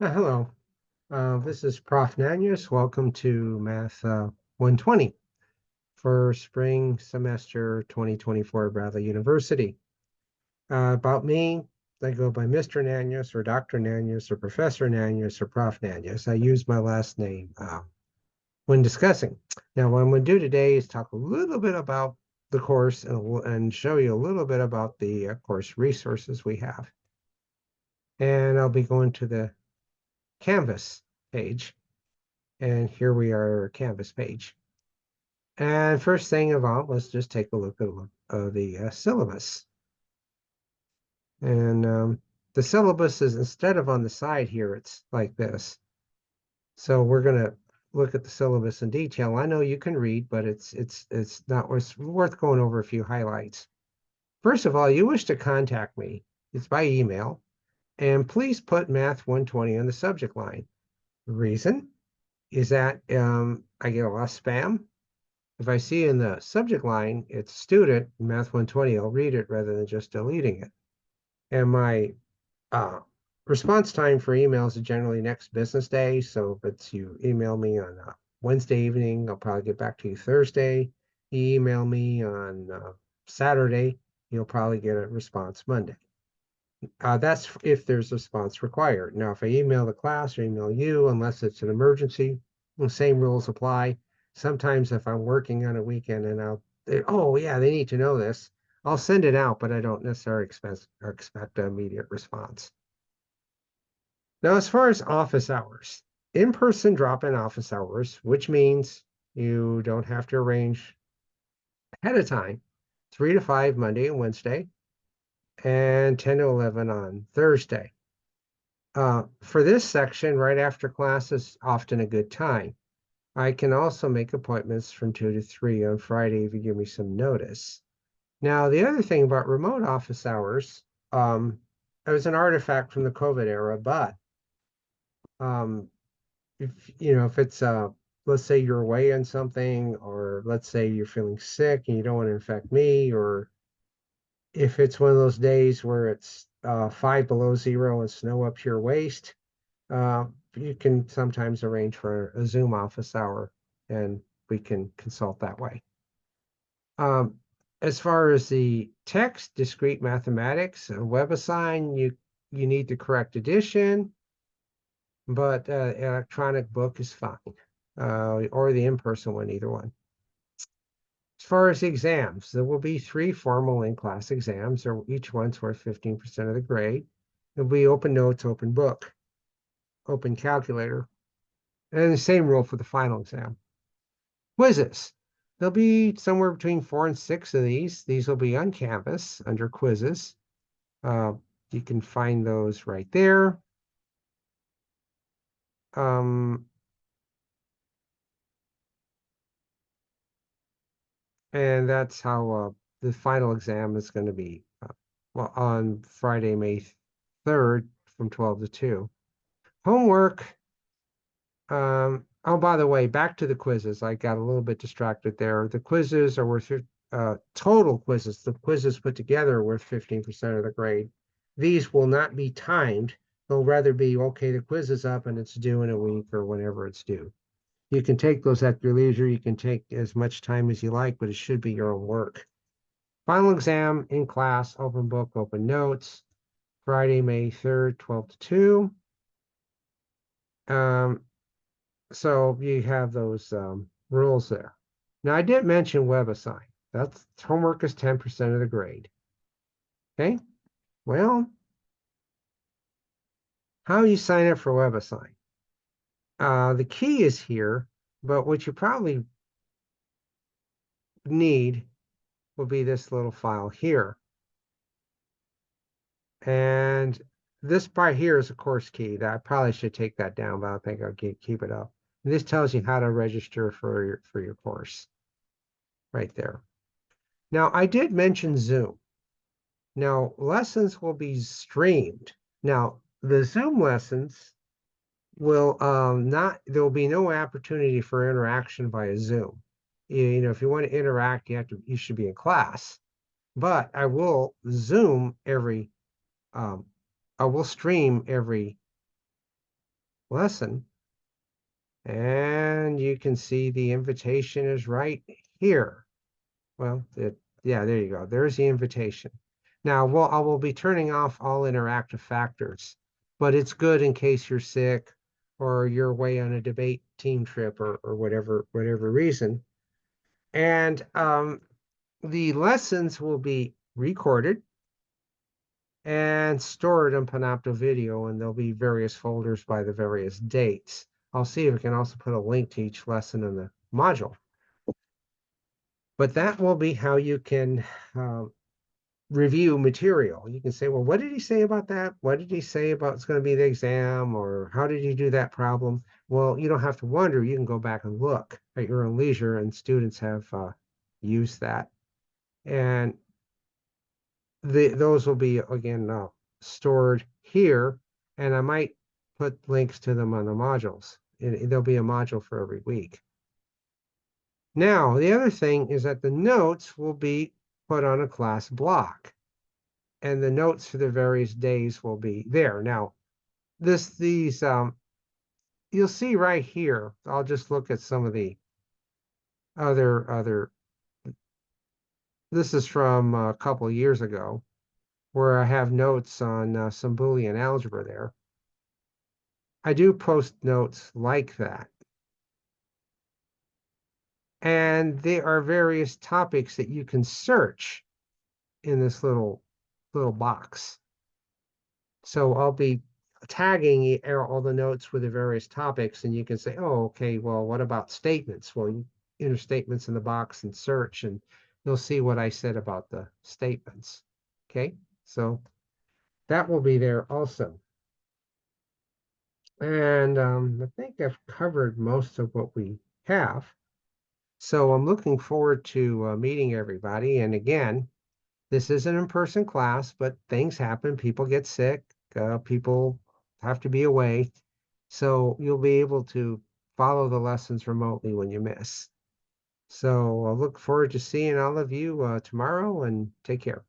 Hello, this is Prof. Nanius. Welcome to Math 120 for spring semester 2024 Bradley University. About me, I go by Mr. Nanius or Dr. Nanius or Professor Nanius or Prof. Nanius. I use my last name when discussing. Now, what I'm going to do today is talk a little bit about the course and show you a little bit about the course resources we have. And I'll be going to the Canvas page. And here we are, our Canvas page. And first thing of all, let's just take a look at the syllabus. And the syllabus is, instead of on the side here, it's like this. So we're going to look at the syllabus in detail. I know you can read, but it's not it's worth going over a few highlights. First of all, you wish to contact me. It's by email. And please put Math 120 on the subject line. The reason is that I get a lot of spam. If I see in the subject line, it's student, Math 120, I'll read it rather than just deleting it. And my response time for emails is generally next business day. So if it's you email me on Wednesday evening, I'll probably get back to you Thursday. You email me on Saturday, you'll probably get a response Monday. That's if there's a response required. Now, if I email the class or email you, unless it's an emergency, the same rules apply. Sometimes if I'm working on a weekend and oh yeah, they need to know this, I'll send it out, but I don't necessarily expect an immediate response. Now, as far as office hours, in-person drop-in office hours, which means you don't have to arrange ahead of time, 3 to 5 Monday and Wednesday, and 10 to 11 on Thursday. For this section, right after class is often a good time. I can also make appointments from 2 to 3 on Friday if you give me some notice. Now, the other thing about remote office hours, it was an artifact from the COVID era, but um, if it's let's say you're away on something, or let's say you're feeling sick and you don't want to infect me, or if it's one of those days where it's 5 below 0 and snow up to your waist, you can sometimes arrange for a Zoom office hour and we can consult that way. As far as the text, discrete mathematics, WebAssign, you need the correct edition, but electronic book is fine, or the in-person one, either one. As far as exams, there will be 3 formal in-class exams, or each one's worth 15% of the grade. There'll be open notes, open book, open calculator, and the same rule for the final exam. Quizzes. There'll be somewhere between 4 and 6 of these. These will be on campus under quizzes. You can find those right there. And that's how the final exam is going to be well, on Friday, May 3rd from 12 to 2. Homework. Oh, by the way, back to the quizzes. I got a little bit distracted there. The quizzes are worth total quizzes. The quizzes put together are worth 15% of the grade. These will not be timed. They'll rather be, okay, the quiz is up and it's due in a week or whenever it's due. You can take those at your leisure. You can take as much time as you like, but it should be your own work. Final exam in class, open book, open notes, Friday, May 3rd, 12 to 2. So you have those rules there. Now, I did mention WebAssign. That's homework is 10% of the grade. Okay, well, how you sign up for WebAssign? The key is here, but what you probably need will be this little file here. And this part here is a course key that I probably should take that down, but I think I'll keep it up. And this tells you how to register for your course right there. Now, I did mention Zoom. Now, lessons will be streamed. Now, the Zoom lessons will there will be no opportunity for interaction via Zoom. If you want to interact, you should be in class. But I will Zoom I will stream every lesson. And you can see the invitation is right here. Well, yeah, there you go. There's the invitation. Now, I will be turning off all interactive factors, but it's good in case you're sick or you're away on a debate team trip or whatever reason. And the lessons will be recorded and stored in Panopto Video, and there'll be various folders by the various dates. I'll see if I can also put a link to each lesson in the module. But that will be how you can review material. You can say, well, what did he say about that? What did he say about it's going to be the exam? Or how did he do that problem? Well, you don't have to wonder. You can go back and look at your own leisure, and students have used that. And those will be, again, stored here. And I might put links to them on the modules. There'll be a module for every week. Now, the other thing is that the notes will be put on a class block, and the notes for the various days will be there. Now, you'll see right here. I'll just look at some of the other. This is from a couple of years ago, where I have notes on some Boolean algebra there. I do post notes like that. And there are various topics that you can search in this little box. So I'll be tagging all the notes with the various topics, and you can say, oh, okay, well, what about statements? Well, you enter statements in the box and search, and you'll see what I said about the statements. Okay, so that will be there also. And I think I've covered most of what we have. So I'm looking forward to meeting everybody. And again, this is an in-person class, but things happen. People get sick. People have to be away. So you'll be able to follow the lessons remotely when you miss. So I look forward to seeing all of you tomorrow, and take care.